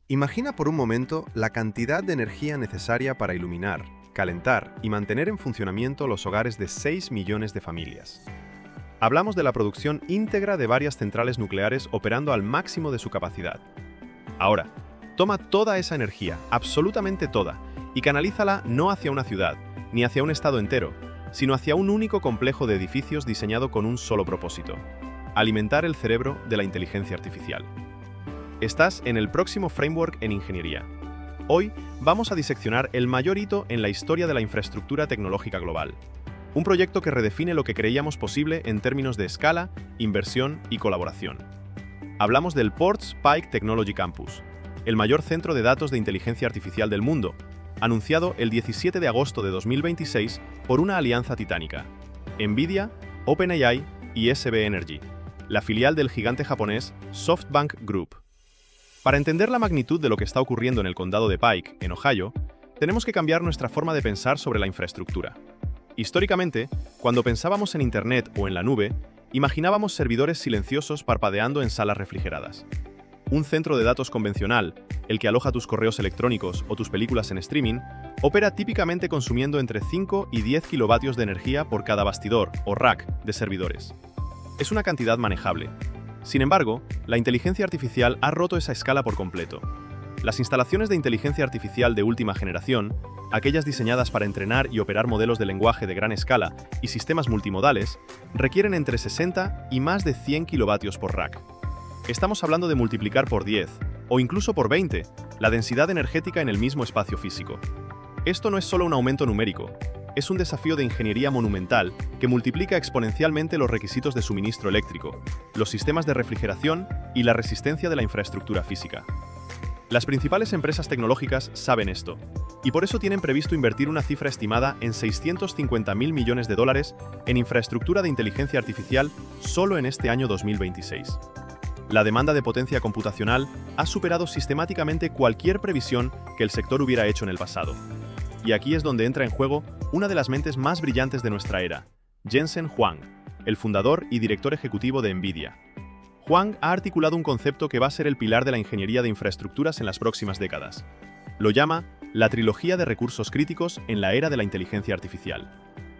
Imagina por un momento la cantidad de energía necesaria para iluminar, calentar y mantener en funcionamiento los hogares de 6 millones de familias. Hablamos de la producción íntegra de varias centrales nucleares operando al máximo de su capacidad. Ahora, toma toda esa energía, absolutamente toda, y canalízala no hacia una ciudad, ni hacia un estado entero, sino hacia un único complejo de edificios diseñado con un solo propósito: alimentar el cerebro de la inteligencia artificial. Estás en el próximo Framework en Ingeniería. Hoy vamos a diseccionar el mayor hito en la historia de la infraestructura tecnológica global. Un proyecto que redefine lo que creíamos posible en términos de escala, inversión y colaboración. Hablamos del Ports Pike Technology Campus, el mayor centro de datos de inteligencia artificial del mundo, anunciado el 17 de agosto de 2026 por una alianza titánica: NVIDIA, OpenAI y SB Energy, la filial del gigante japonés SoftBank Group. Para entender la magnitud de lo que está ocurriendo en el condado de Pike, en Ohio, tenemos que cambiar nuestra forma de pensar sobre la infraestructura. Históricamente, cuando pensábamos en Internet o en la nube, imaginábamos servidores silenciosos parpadeando en salas refrigeradas. Un centro de datos convencional, el que aloja tus correos electrónicos o tus películas en streaming, opera típicamente consumiendo entre 5 y 10 kilovatios de energía por cada bastidor o rack de servidores. Es una cantidad manejable. Sin embargo, la inteligencia artificial ha roto esa escala por completo. Las instalaciones de inteligencia artificial de última generación, aquellas diseñadas para entrenar y operar modelos de lenguaje de gran escala y sistemas multimodales, requieren entre 60 y más de 100 kilovatios por rack. Estamos hablando de multiplicar por 10, o incluso por 20, la densidad energética en el mismo espacio físico. Esto no es solo un aumento numérico, es un desafío de ingeniería monumental que multiplica exponencialmente los requisitos de suministro eléctrico, los sistemas de refrigeración y la resistencia de la infraestructura física. Las principales empresas tecnológicas saben esto, y por eso tienen previsto invertir una cifra estimada en $650.000 millones en infraestructura de inteligencia artificial solo en este año 2026. La demanda de potencia computacional ha superado sistemáticamente cualquier previsión que el sector hubiera hecho en el pasado. Y aquí es donde entra en juego una de las mentes más brillantes de nuestra era, Jensen Huang, el fundador y director ejecutivo de NVIDIA. Huang ha articulado un concepto que va a ser el pilar de la ingeniería de infraestructuras en las próximas décadas. Lo llama la trilogía de recursos críticos en la era de la inteligencia artificial: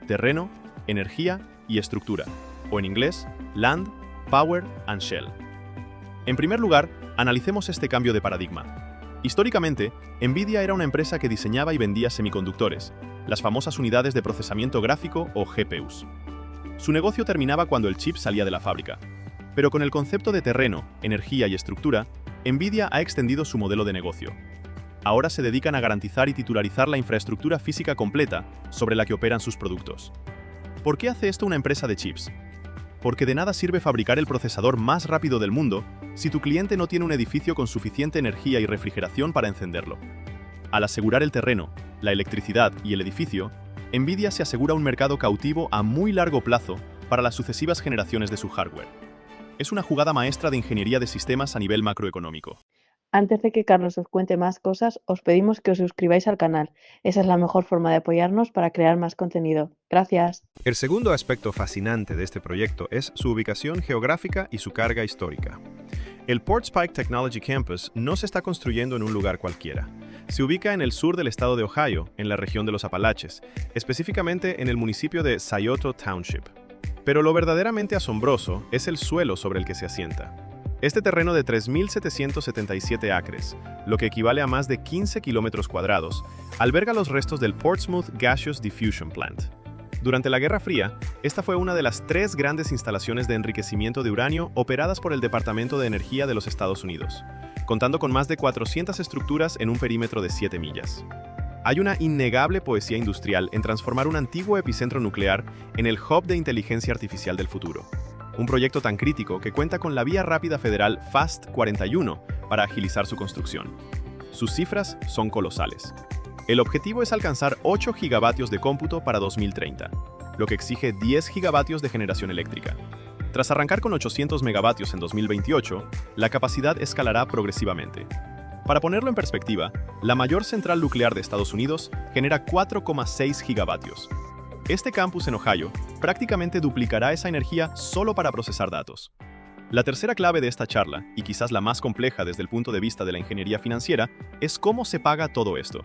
terreno, energía y estructura, o en inglés, Land, Power and Shell. En primer lugar, analicemos este cambio de paradigma. Históricamente, NVIDIA era una empresa que diseñaba y vendía semiconductores, las famosas unidades de procesamiento gráfico o GPUs. Su negocio terminaba cuando el chip salía de la fábrica. Pero con el concepto de terreno, energía y estructura, NVIDIA ha extendido su modelo de negocio. Ahora se dedican a garantizar y titularizar la infraestructura física completa sobre la que operan sus productos. ¿Por qué hace esto una empresa de chips? Porque de nada sirve fabricar el procesador más rápido del mundo si tu cliente no tiene un edificio con suficiente energía y refrigeración para encenderlo. Al asegurar el terreno, la electricidad y el edificio, NVIDIA se asegura un mercado cautivo a muy largo plazo para las sucesivas generaciones de su hardware. Es una jugada maestra de ingeniería de sistemas a nivel macroeconómico. Antes de que Carlos os cuente más cosas, os pedimos que os suscribáis al canal. Esa es la mejor forma de apoyarnos para crear más contenido. Gracias. El segundo aspecto fascinante de este proyecto es su ubicación geográfica y su carga histórica. El Ports Pike Technology Campus no se está construyendo en un lugar cualquiera. Se ubica en el sur del estado de Ohio, en la región de los Apalaches, específicamente en el municipio de Scioto Township. Pero lo verdaderamente asombroso es el suelo sobre el que se asienta. Este terreno de 3.777 acres, lo que equivale a más de 15 kilómetros cuadrados, alberga los restos del Portsmouth Gaseous Diffusion Plant. Durante la Guerra Fría, esta fue una de las 3 grandes instalaciones de enriquecimiento de uranio operadas por el Departamento de Energía de los Estados Unidos, contando con más de 400 estructuras en un perímetro de 7 millas. Hay una innegable poesía industrial en transformar un antiguo epicentro nuclear en el hub de inteligencia artificial del futuro. Un proyecto tan crítico que cuenta con la vía rápida federal FAST 41 para agilizar su construcción. Sus cifras son colosales. El objetivo es alcanzar 8 gigavatios de cómputo para 2030, lo que exige 10 gigavatios de generación eléctrica. Tras arrancar con 800 megavatios en 2028, la capacidad escalará progresivamente. Para ponerlo en perspectiva, la mayor central nuclear de Estados Unidos genera 4,6 gigavatios. Este campus en Ohio prácticamente duplicará esa energía solo para procesar datos. La tercera clave de esta charla, y quizás la más compleja desde el punto de vista de la ingeniería financiera, es cómo se paga todo esto.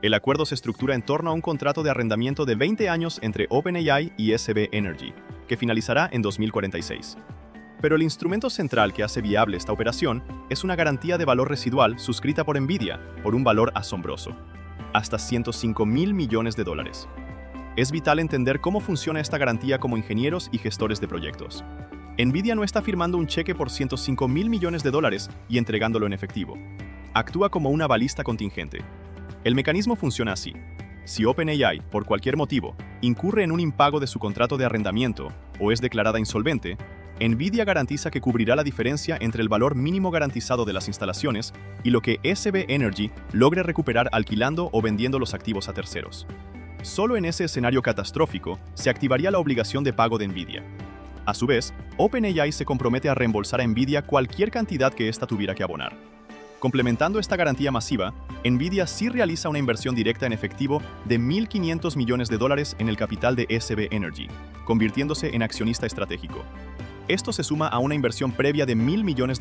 El acuerdo se estructura en torno a un contrato de arrendamiento de 20 años entre OpenAI y SB Energy, que finalizará en 2046. Pero el instrumento central que hace viable esta operación es una garantía de valor residual suscrita por NVIDIA por un valor asombroso, hasta $105.000 millones. Es vital entender cómo funciona esta garantía como ingenieros y gestores de proyectos. NVIDIA no está firmando un cheque por $105.000 millones y entregándolo en efectivo. Actúa como una balista contingente. El mecanismo funciona así. Si OpenAI, por cualquier motivo, incurre en un impago de su contrato de arrendamiento o es declarada insolvente, NVIDIA garantiza que cubrirá la diferencia entre el valor mínimo garantizado de las instalaciones y lo que SB Energy logre recuperar alquilando o vendiendo los activos a terceros. Solo en ese escenario catastrófico se activaría la obligación de pago de NVIDIA. A su vez, OpenAI se compromete a reembolsar a NVIDIA cualquier cantidad que ésta tuviera que abonar. Complementando esta garantía masiva, NVIDIA sí realiza una inversión directa en efectivo de $1.500 millones en el capital de SB Energy, convirtiéndose en accionista estratégico. Esto se suma a una inversión previa de $1.000 millones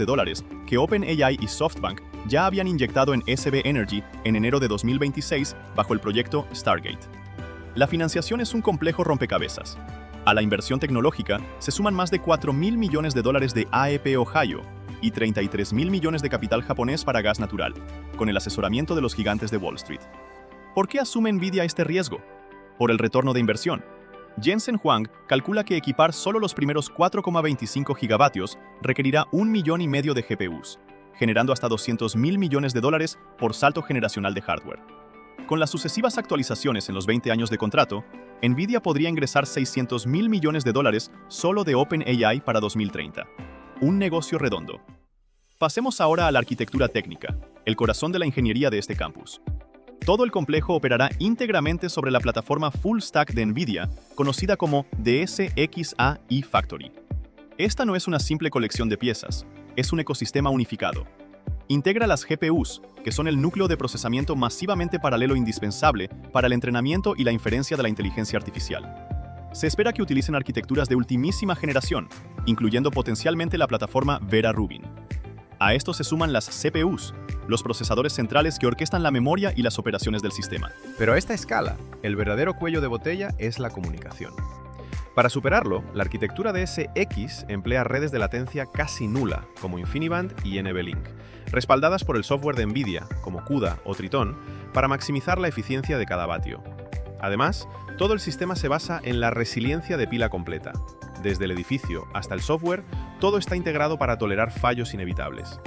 que OpenAI y SoftBank ya habían inyectado en SB Energy en enero de 2026 bajo el proyecto Stargate. La financiación es un complejo rompecabezas. A la inversión tecnológica se suman más de $4.000 millones de AEP Ohio y $33.000 millones de capital japonés para gas natural, con el asesoramiento de los gigantes de Wall Street. ¿Por qué asume NVIDIA este riesgo? Por el retorno de inversión. Jensen Huang calcula que equipar solo los primeros 4,25 gigavatios requerirá 1,5 millones de GPUs, generando hasta $200.000 millones por salto generacional de hardware. Con las sucesivas actualizaciones en los 20 años de contrato, NVIDIA podría ingresar $600.000 millones solo de OpenAI para 2030. Un negocio redondo. Pasemos ahora a la arquitectura técnica, el corazón de la ingeniería de este campus. Todo el complejo operará íntegramente sobre la plataforma Full Stack de NVIDIA, conocida como DSXAI Factory. Esta no es una simple colección de piezas, es un ecosistema unificado. Integra las GPUs, que son el núcleo de procesamiento masivamente paralelo indispensable para el entrenamiento y la inferencia de la inteligencia artificial. Se espera que utilicen arquitecturas de ultimísima generación, incluyendo potencialmente la plataforma Vera Rubin. A esto se suman las CPUs, los procesadores centrales que orquestan la memoria y las operaciones del sistema. Pero a esta escala, el verdadero cuello de botella es la comunicación. Para superarlo, la arquitectura de SX emplea redes de latencia casi nula, como InfiniBand y NVLink, respaldadas por el software de NVIDIA, como CUDA o Triton, para maximizar la eficiencia de cada vatio. Además, todo el sistema se basa en la resiliencia de pila completa. Desde el edificio hasta el software, todo está integrado para tolerar fallos inevitables.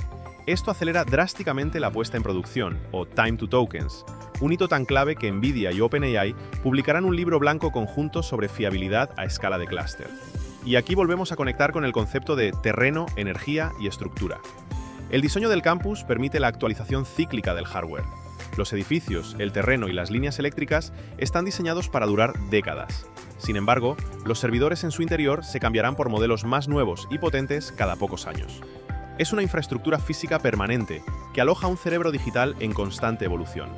Esto acelera drásticamente la puesta en producción, o Time to Tokens, un hito tan clave que NVIDIA y OpenAI publicarán un libro blanco conjunto sobre fiabilidad a escala de clúster. Y aquí volvemos a conectar con el concepto de terreno, energía y estructura. El diseño del campus permite la actualización cíclica del hardware. Los edificios, el terreno y las líneas eléctricas están diseñados para durar décadas. Sin embargo, los servidores en su interior se cambiarán por modelos más nuevos y potentes cada pocos años. Es una infraestructura física permanente que aloja un cerebro digital en constante evolución.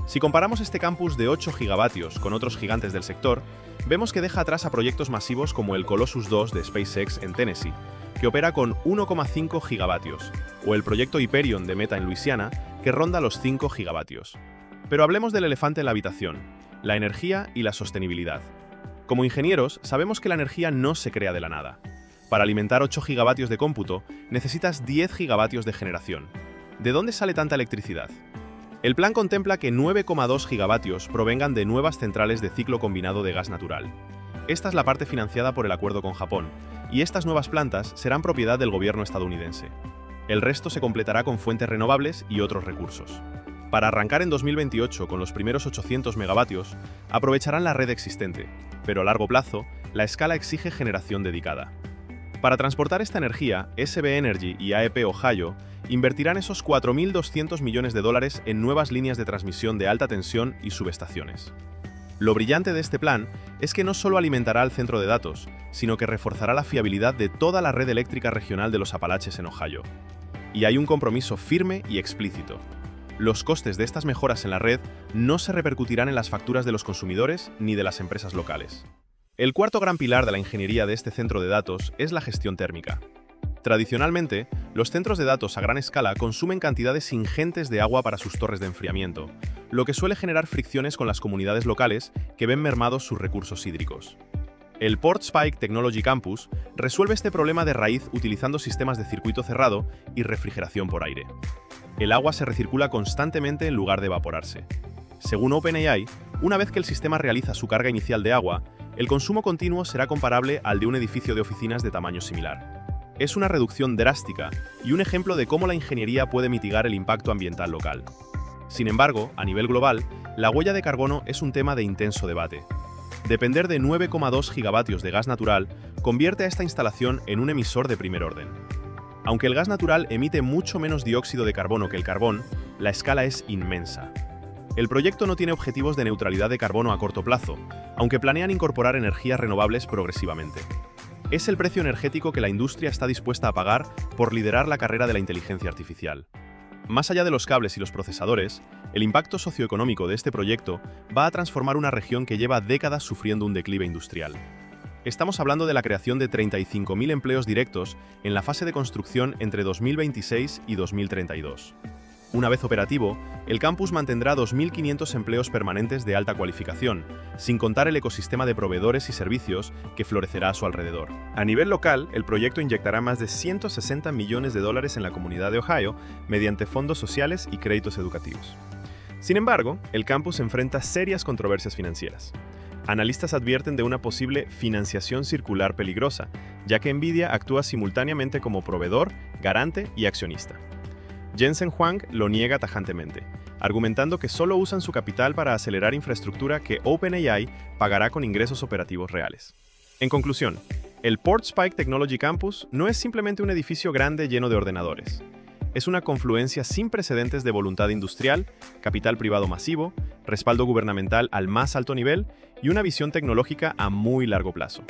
Si comparamos este campus de 8 gigavatios con otros gigantes del sector, vemos que deja atrás a proyectos masivos como el Colossus 2 de SpaceX en Tennessee, que opera con 1,5 gigavatios, o el proyecto Hyperion de Meta en Luisiana, que ronda los 5 gigavatios. Pero hablemos del elefante en la habitación, la energía y la sostenibilidad. Como ingenieros, sabemos que la energía no se crea de la nada. Para alimentar 8 gigavatios de cómputo, necesitas 10 gigavatios de generación. ¿De dónde sale tanta electricidad? El plan contempla que 9,2 gigavatios provengan de nuevas centrales de ciclo combinado de gas natural. Esta es la parte financiada por el acuerdo con Japón, y estas nuevas plantas serán propiedad del gobierno estadounidense. El resto se completará con fuentes renovables y otros recursos. Para arrancar en 2028 con los primeros 800 megavatios, aprovecharán la red existente, pero a largo plazo, la escala exige generación dedicada. Para transportar esta energía, SB Energy y AEP Ohio invertirán esos $4.200 millones en nuevas líneas de transmisión de alta tensión y subestaciones. Lo brillante de este plan es que no solo alimentará al centro de datos, sino que reforzará la fiabilidad de toda la red eléctrica regional de los Apalaches en Ohio. Y hay un compromiso firme y explícito. Los costes de estas mejoras en la red no se repercutirán en las facturas de los consumidores ni de las empresas locales. El cuarto gran pilar de la ingeniería de este centro de datos es la gestión térmica. Tradicionalmente, los centros de datos a gran escala consumen cantidades ingentes de agua para sus torres de enfriamiento, lo que suele generar fricciones con las comunidades locales que ven mermados sus recursos hídricos. El Port Spike Technology Campus resuelve este problema de raíz utilizando sistemas de circuito cerrado y refrigeración por aire. El agua se recircula constantemente en lugar de evaporarse. Según OpenAI, una vez que el sistema realiza su carga inicial de agua, el consumo continuo será comparable al de un edificio de oficinas de tamaño similar. Es una reducción drástica y un ejemplo de cómo la ingeniería puede mitigar el impacto ambiental local. Sin embargo, a nivel global, la huella de carbono es un tema de intenso debate. Depender de 9,2 gigavatios de gas natural convierte a esta instalación en un emisor de primer orden. Aunque el gas natural emite mucho menos dióxido de carbono que el carbón, la escala es inmensa. El proyecto no tiene objetivos de neutralidad de carbono a corto plazo, aunque planean incorporar energías renovables progresivamente. Es el precio energético que la industria está dispuesta a pagar por liderar la carrera de la inteligencia artificial. Más allá de los cables y los procesadores, el impacto socioeconómico de este proyecto va a transformar una región que lleva décadas sufriendo un declive industrial. Estamos hablando de la creación de 35.000 empleos directos en la fase de construcción entre 2026 y 2032. Una vez operativo, el campus mantendrá 2.500 empleos permanentes de alta cualificación, sin contar el ecosistema de proveedores y servicios que florecerá a su alrededor. A nivel local, el proyecto inyectará más de $160 millones en la comunidad de Ohio mediante fondos sociales y créditos educativos. Sin embargo, el campus enfrenta serias controversias financieras. Analistas advierten de una posible financiación circular peligrosa, ya que NVIDIA actúa simultáneamente como proveedor, garante y accionista. Jensen Huang lo niega tajantemente, argumentando que solo usan su capital para acelerar infraestructura que OpenAI pagará con ingresos operativos reales. En conclusión, el Port Spike Technology Campus no es simplemente un edificio grande lleno de ordenadores. Es una confluencia sin precedentes de voluntad industrial, capital privado masivo, respaldo gubernamental al más alto nivel y una visión tecnológica a muy largo plazo.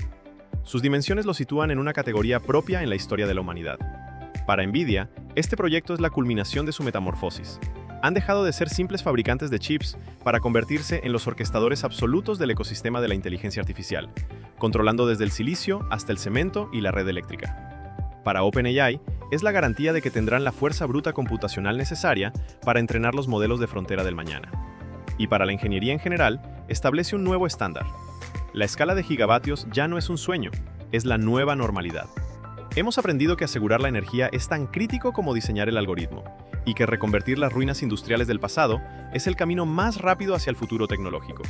Sus dimensiones lo sitúan en una categoría propia en la historia de la humanidad. Para NVIDIA, este proyecto es la culminación de su metamorfosis. Han dejado de ser simples fabricantes de chips para convertirse en los orquestadores absolutos del ecosistema de la inteligencia artificial, controlando desde el silicio hasta el cemento y la red eléctrica. Para OpenAI, es la garantía de que tendrán la fuerza bruta computacional necesaria para entrenar los modelos de frontera del mañana. Y para la ingeniería en general, establece un nuevo estándar. La escala de gigavatios ya no es un sueño, es la nueva normalidad. Hemos aprendido que asegurar la energía es tan crítico como diseñar el algoritmo, y que reconvertir las ruinas industriales del pasado es el camino más rápido hacia el futuro tecnológico.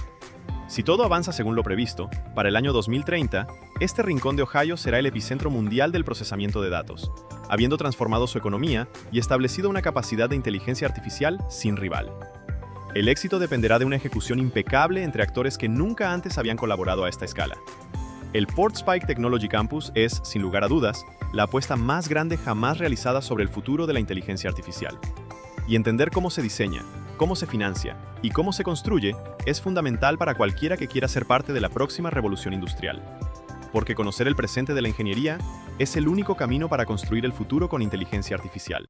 Si todo avanza según lo previsto, para el año 2030, este rincón de Ohio será el epicentro mundial del procesamiento de datos, habiendo transformado su economía y establecido una capacidad de inteligencia artificial sin rival. El éxito dependerá de una ejecución impecable entre actores que nunca antes habían colaborado a esta escala. El Port Spike Technology Campus es, sin lugar a dudas, la apuesta más grande jamás realizada sobre el futuro de la inteligencia artificial. Y entender cómo se diseña, cómo se financia y cómo se construye es fundamental para cualquiera que quiera ser parte de la próxima revolución industrial. Porque conocer el presente de la ingeniería es el único camino para construir el futuro con inteligencia artificial.